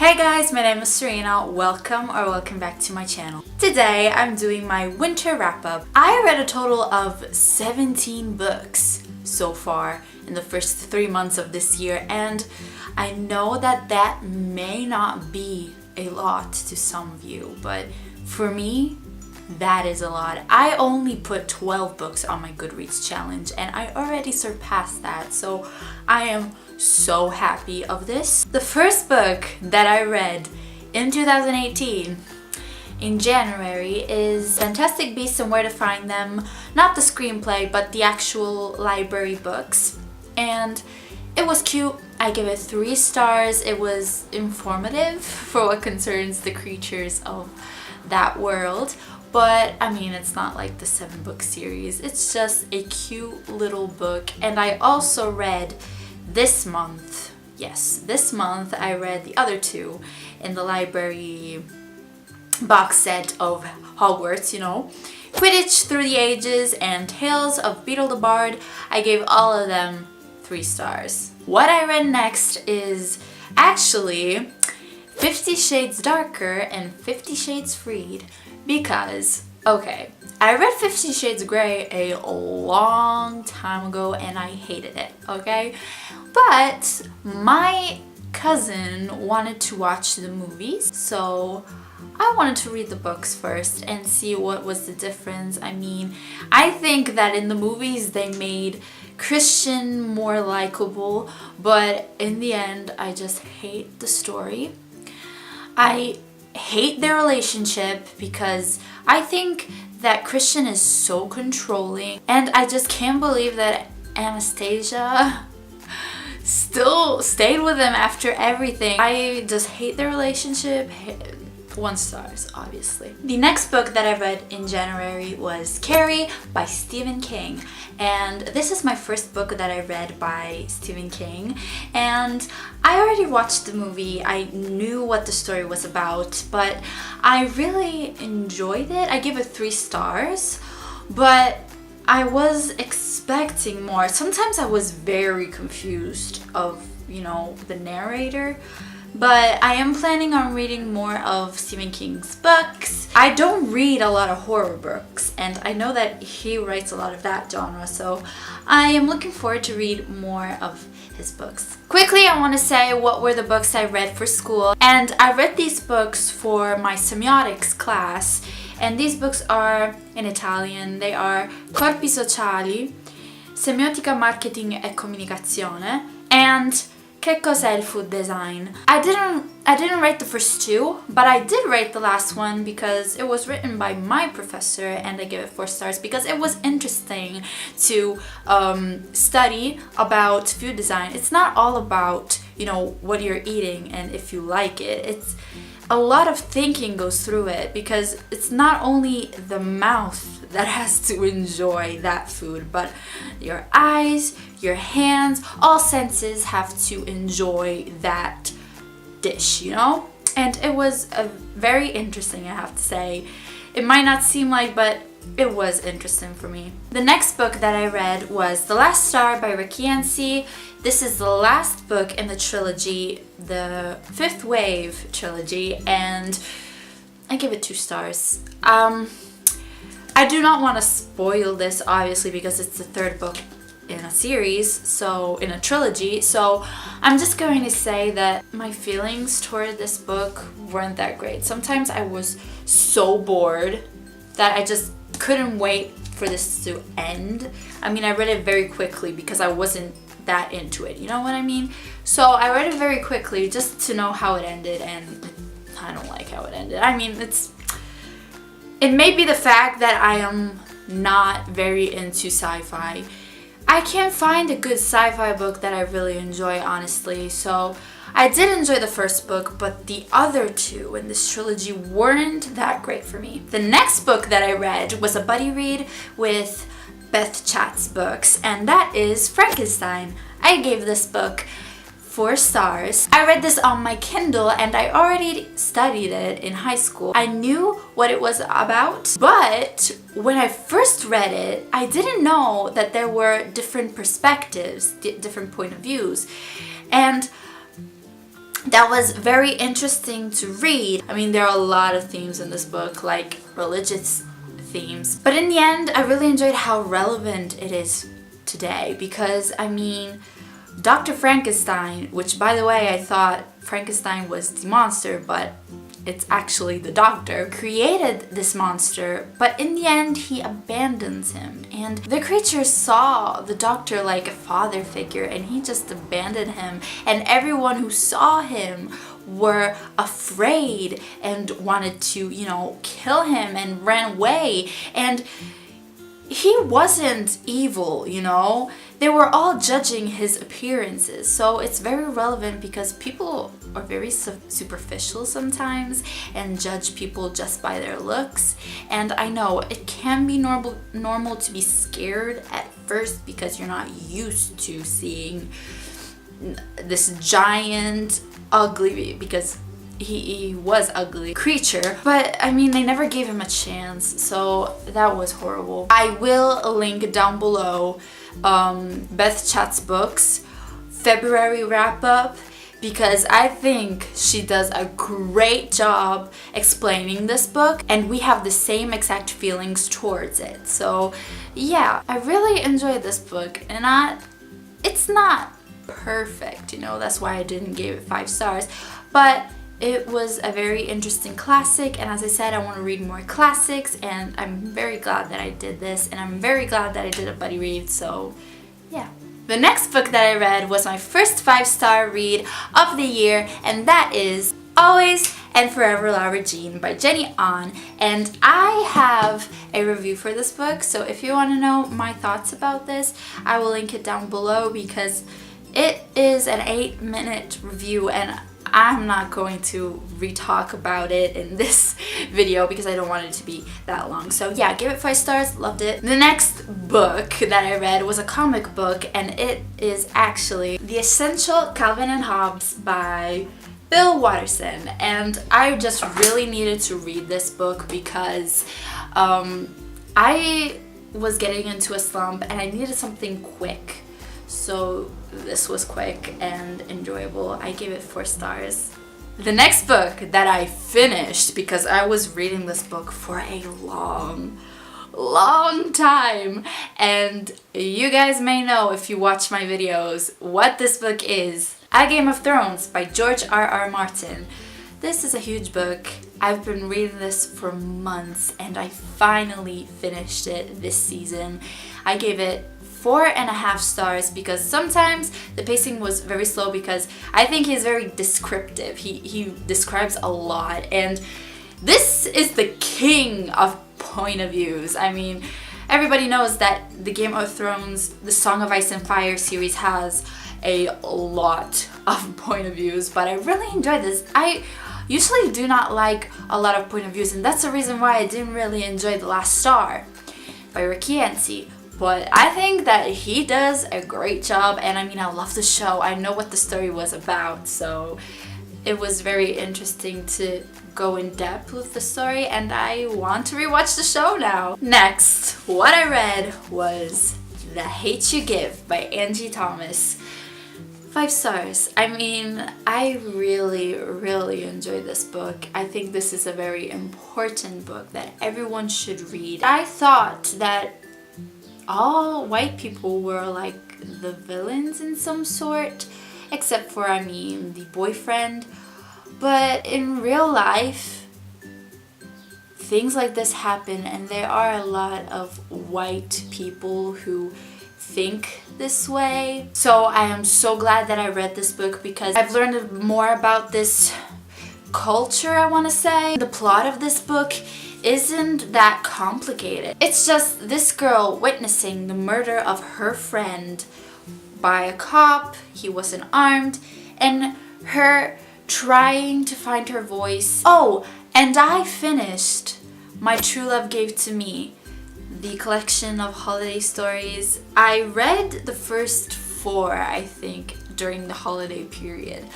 Hey guys, my name is Serena. Welcome back to my channel. Today I'm doing my winter wrap-up. I read a total of 17 books so far in the first 3 months of this year, and I know that may not be a lot to some of you, but for me, that is a lot. I only put 12 books on my Goodreads challenge and I already surpassed that, so I am so happy of this. The first book that I read in 2018 in January is Fantastic Beasts and Where to Find Them. Not the screenplay, but the actual library books. And it was cute. I give it 3 stars. It was informative for what concerns the creatures of that world. But I mean, it's not like the 7-book series. It's just a cute little book. And I also read this month, this month I read the other 2 in the library box set of Hogwarts, Quidditch Through the Ages and Tales of Beetle the Bard. I gave all of them 3 stars. What I read next is actually 50 Shades Darker and 50 Shades Freed because, okay, I read 50 Shades Grey a long time ago and I hated it, okay? But my cousin wanted to watch the movies, so I wanted to read the books first and see what was the difference. I mean, I think that in the movies they made Christian more likable, but in the end I just hate the story. I hate their relationship because I think that Christian is so controlling, and I just can't believe that Anastasia still stayed with him after everything. I just hate their relationship. 1 stars, obviously. The next book that I read in January was Carrie by Stephen King. And this is my first book that I read by Stephen King. And I already watched the movie. I knew what the story was about, but I really enjoyed it. I give it 3 stars, but I was expecting more. Sometimes I was very confused of, the narrator. But I am planning on reading more of Stephen King's books. I don't read a lot of horror books, and I know that he writes a lot of that genre, so I am looking forward to read more of his books. Quickly, I want to say what were the books I read for school, and I read these books for my semiotics class, and these books are in Italian. They are Corpi Sociali, Semiotica, Marketing e Comunicazione, and Che cos'è il food design? I didn't write the first 2, but I did write the last one because it was written by my professor, and I give it 4 stars because it was interesting to study about food design. It's not all about, what you're eating and if you like it. It's a lot of thinking goes through it because it's not only the mouth that has to enjoy that food, but your eyes, your hands, all senses have to enjoy that dish, And it was very interesting, I have to say. It might not seem like, but it was interesting for me. The next book that I read was The Last Star by Rick Yancey. This is the last book in the trilogy, the Fifth Wave trilogy, and I give it 2 stars. I do not want to spoil this, obviously, because it's the 3rd book in a series, so in a trilogy, so I'm just going to say that my feelings toward this book weren't that great. Sometimes I was so bored that I just couldn't wait for this to end. I mean, I read it very quickly because I wasn't that into it, you know what I mean? So I read it very quickly just to know how it ended, and I don't like how it ended. I mean, it may be the fact that I am not very into sci-fi. I can't find a good sci-fi book that I really enjoy, honestly, so I did enjoy the first book, but the other 2 in this trilogy weren't that great for me. The next book that I read was a buddy read with Beth Chat's books, and that is Frankenstein. I gave this book 4 stars. I read this on my Kindle and I already studied it in high school. I knew what it was about, but when I first read it, I didn't know that there were different perspectives, different point of views. And that was very interesting to read. I mean, there are a lot of themes in this book, like religious themes. But in the end, I really enjoyed how relevant it is today because, I mean, Dr. Frankenstein, which by the way, I thought Frankenstein was the monster, but it's actually the doctor, created this monster, but in the end he abandons him. And the creature saw the doctor like a father figure and he just abandoned him. And everyone who saw him were afraid and wanted to, you know, kill him and ran away. And he wasn't evil, you know? They were all judging his appearances. So it's very relevant because people are very superficial sometimes and judge people just by their looks. And I know it can be normal to be scared at first because you're not used to seeing this giant, ugly, because he was ugly creature, but I mean they never gave him a chance, so that was horrible. I will link down below Beth Chat's books February wrap up because I think she does a great job explaining this book and we have the same exact feelings towards it. So yeah, I really enjoyed this book and it's not perfect, you know, that's why I didn't give it 5 stars, but it was a very interesting classic, and as I said, I want to read more classics, and I'm very glad that I did this, and I'm very glad that I did a buddy read, so yeah. The next book that I read was my first 5-star read of the year, and that is Always and Forever Lara Jean by Jenny Han, and I have a review for this book, so if you want to know my thoughts about this, I will link it down below because it is an 8-minute review, and I'm not going to re-talk about it in this video because I don't want it to be that long. So yeah, give it 5 stars, loved it. The next book that I read was a comic book, and it is actually The Essential Calvin and Hobbes by Bill Watterson. And I just really needed to read this book because I was getting into a slump and I needed something quick. So this was quick and enjoyable. I gave it 4 stars. The next book that I finished, because I was reading this book for a long time, and you guys may know if you watch my videos what this book is. A Game of Thrones by George R.R. Martin. This is a huge book. I've been reading this for months and I finally finished it this season. I gave it 4.5 stars because sometimes the pacing was very slow because I think he's very descriptive. He describes a lot, and this is the king of point of views. I mean, everybody knows that the Game of Thrones, the Song of Ice and Fire series has a lot of point of views, but I really enjoyed this. I usually do not like a lot of point of views, and that's the reason why I didn't really enjoy The Last Star by Ricky Yancey. But I think that he does a great job, and I mean, I love the show. I know what the story was about, so it was very interesting to go in depth with the story, and I want to rewatch the show now. Next, what I read was The Hate You Give by Angie Thomas. 5 stars. I mean, I really enjoyed this book. I think this is a very important book that everyone should read. I thought that all white people were like the villains in some sort, except for, I mean, the boyfriend. But in real life, things like this happen, and there are a lot of white people who think this way. So I am so glad that I read this book because I've learned more about this culture, I want to say. The plot of this book isn't that complicated. It's just this girl witnessing the murder of her friend by a cop. He wasn't armed, and her trying to find her voice. Oh, and I finished My True Love Gave to Me, the collection of holiday stories. I read the first 4, I think, during the holiday period,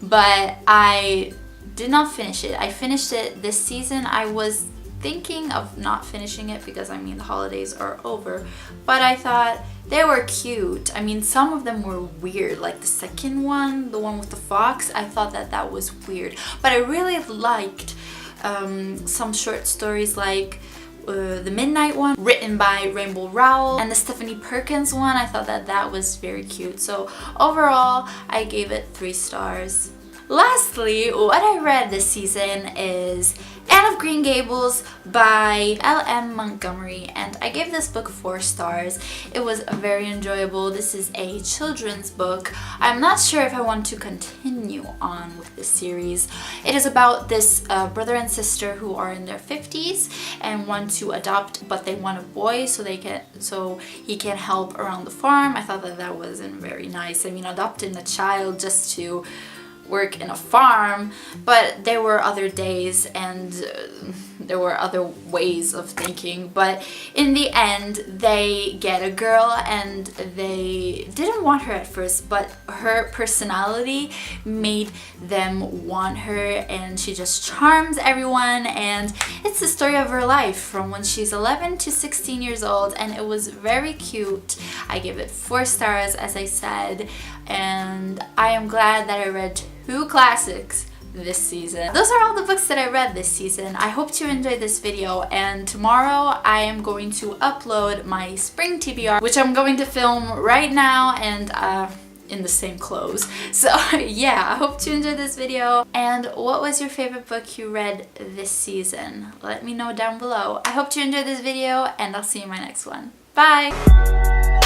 but I did not finish it. I finished it this season. I was thinking of not finishing it because I mean the holidays are over, but I thought they were cute. I mean, some of them were weird, like the second one, the one with the fox. I thought that that was weird, but I really liked some short stories like the Midnight one written by Rainbow Rowell and the Stephanie Perkins one. I thought that that was very cute. So overall, I gave it 3 stars. Lastly, what I read this season is Anne of Green Gables by L.M. Montgomery, and I gave this book 4 stars. It was very enjoyable. This is a children's book. I'm not sure if I want to continue on with this series. It is about this brother and sister who are in their 50s and want to adopt, but they want a boy so he can help around the farm. I thought that that wasn't very nice. I mean, adopting a child just to work in a farm, but there were other days and there were other ways of thinking. But in the end, they get a girl, and they didn't want her at first, but her personality made them want her, and she just charms everyone. And it's the story of her life from when she's 11 to 16 years old, and it was very cute. I give it 4 stars, as I said, and I am glad that I read 2 classics this season. Those are all the books that I read this season. I hope you enjoyed this video, and tomorrow I am going to upload my spring TBR, which I'm going to film right now, and in the same clothes. So yeah, I hope you enjoyed this video. And what was your favorite book you read this season? Let me know down below. I hope you enjoyed this video, and I'll see you in my next one. Bye!